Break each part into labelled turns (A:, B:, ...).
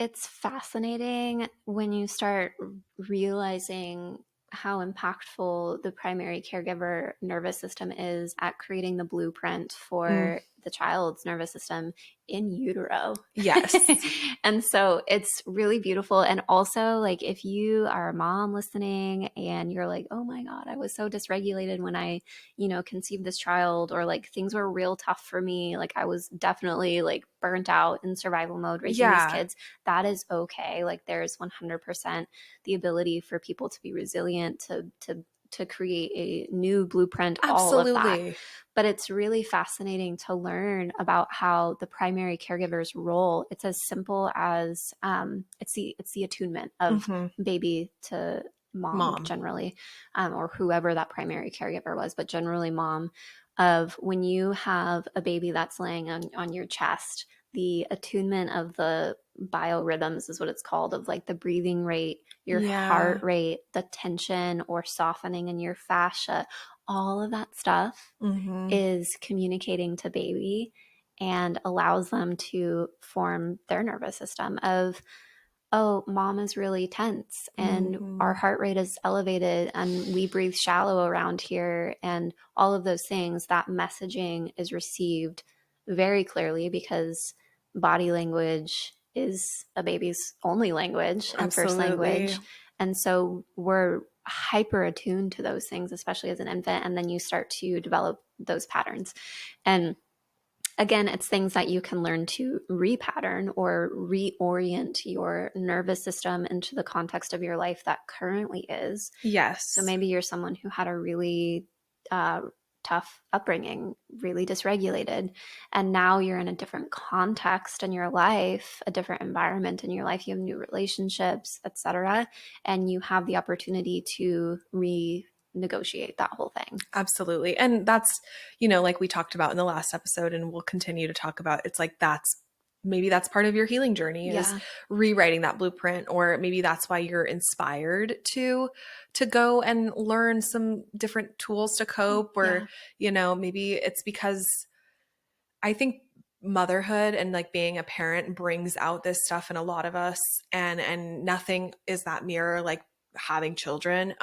A: It's fascinating when you start realizing how impactful the primary caregiver nervous system is at creating the blueprint
B: Mm,
A: for the child's nervous system in utero.
B: yes.
A: And so it's really beautiful. And also, like, if you are a mom listening and you're like, oh my God, I was so dysregulated when I, conceived this child, or like things were real tough for me. Like, I was definitely like burnt out in survival mode raising these
B: Yeah,
A: kids. That is okay. Like, there's 100% the ability for people to be resilient, to create a new blueprint, all of that.
B: absolutely.
A: But it's really fascinating to learn about how the primary caregiver's role, it's as simple as it's the attunement of
B: Hmm.
A: baby to mom
B: Mom.
A: generally, or whoever that primary caregiver was, but generally mom, of when you have a baby that's laying on your chest, the attunement of the biorhythms is what it's called, of like the breathing rate, your heart
B: Yeah.
A: rate, the tension or softening in your fascia, all of that stuff
B: Hmm.
A: is communicating to baby and allows them to form their nervous system of, oh, mom is really tense and our
B: Hmm.
A: heart rate is elevated and we breathe shallow around here, and all of those things. That messaging is received very clearly because body language is a baby's only language and first
B: Absolutely.
A: language. And so we're hyper attuned to those things, especially as an infant. And then you start to develop those patterns. And again, it's things that you can learn to repattern or reorient your nervous system into the context of your life that currently is. So
B: Yes.
A: maybe you're someone who had a really uh, tough upbringing, really dysregulated, and now you're in a different context in your life, a different environment in your life. You have new relationships, etc., and you have the opportunity to renegotiate that whole thing.
B: Absolutely. And that's, like we talked about in the last episode and we'll continue to talk about, it's like maybe that's part of your healing journey is
A: Yeah.
B: rewriting that blueprint, or maybe that's why you're inspired to go and learn some different tools to cope, or
A: Yeah.
B: maybe it's because I think motherhood and like being a parent brings out this stuff in a lot of us, and nothing is that mirror like having children.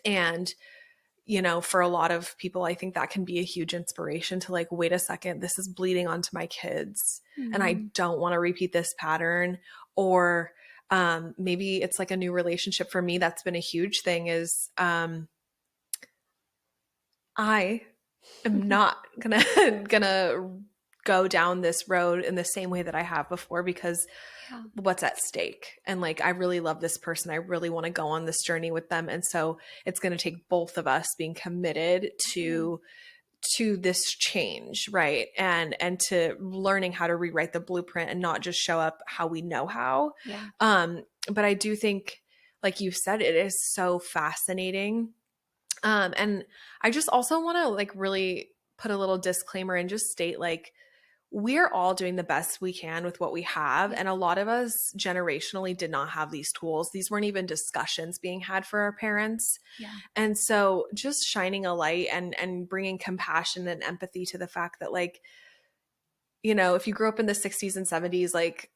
B: And for a lot of people, I think that can be a huge inspiration to like, wait a second, this is bleeding onto my kids and I
A: Mhm.
B: don't want to repeat this pattern. Or maybe it's like a new relationship for me. That's been a huge thing is I am not gonna gonna go down this road in the same way that I have before, because
A: Yeah.
B: what's at stake, and like I really love this person, I really want to go on this journey with them, and so it's going to take both of us being committed
A: Yeah.
B: to this change, right? And to learning how to rewrite the blueprint and not just show up how we know how.
A: Yeah.
B: But I do think, like you said, it is so fascinating. And I just also want to like really put a little disclaimer and just state like we're all doing the best we can with what we have.
A: Yeah.
B: And a lot of us generationally did not have these tools. These weren't even discussions being had for our parents.
A: Yeah.
B: And so just shining a light and bringing compassion and empathy to the fact that like, if you grew up in the 60s and 70s, like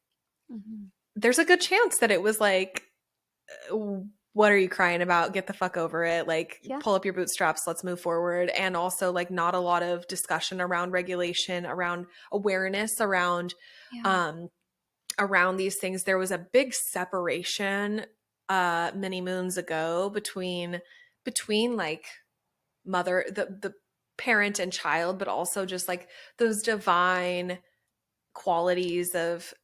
A: Mhm.
B: there's a good chance that it was like, what are you crying about? Get the fuck over it. Like,
A: Yeah.
B: pull up your bootstraps. Let's move forward. And also, like, not a lot of discussion around regulation, around awareness,
A: Yeah.
B: um, around these things. There was a big separation many moons ago between like the parent and child, but also just like those divine qualities of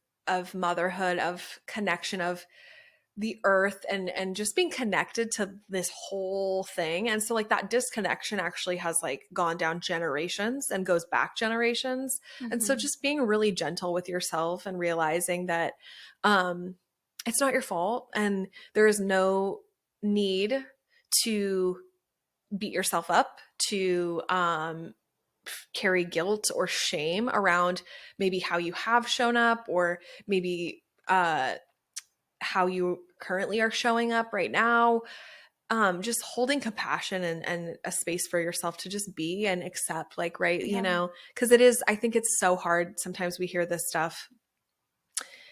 B: motherhood, of connection, of the earth, and just being connected to this whole thing. And so like that disconnection actually has like gone down generations and goes back generations. And so
A: Mhm.
B: just being really gentle with yourself and realizing that um it's not your fault, and there is no need to beat yourself up, to carry guilt or shame around maybe how you have shown up, or maybe how you currently are showing up right now. Just holding compassion and a space for yourself to just be and accept, like, right,
A: Yeah.
B: because it is, I think it's so hard. Sometimes we hear this stuff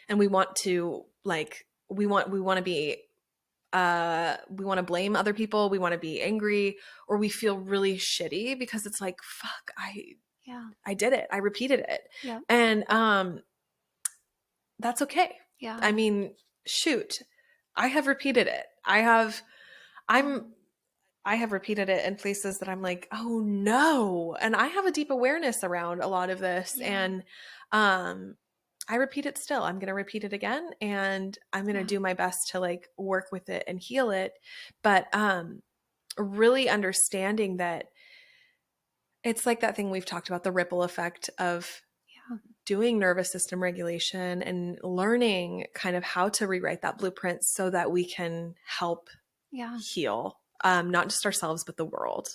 B: and we want to like we want to be we want to blame other people, we want to be angry, or we feel really shitty because it's like, fuck,
A: Yeah.
B: I did it, I repeated it.
A: Yeah.
B: And that's okay.
A: Yeah.
B: I mean, shoot, I have repeated it. I'm I have repeated it in places that I'm like, oh no. And I have a deep awareness around a lot of this.
A: Yeah.
B: And I repeat it still. I'm going to repeat it again, and I'm going to
A: Yeah.
B: do my best to like work with it and heal it. But really understanding that it's like that thing we've talked about, the ripple effect of
A: Yeah.
B: doing nervous system regulation and learning kind of how to rewrite that blueprint so that we can help
A: Yeah.
B: heal, not just ourselves, but the world.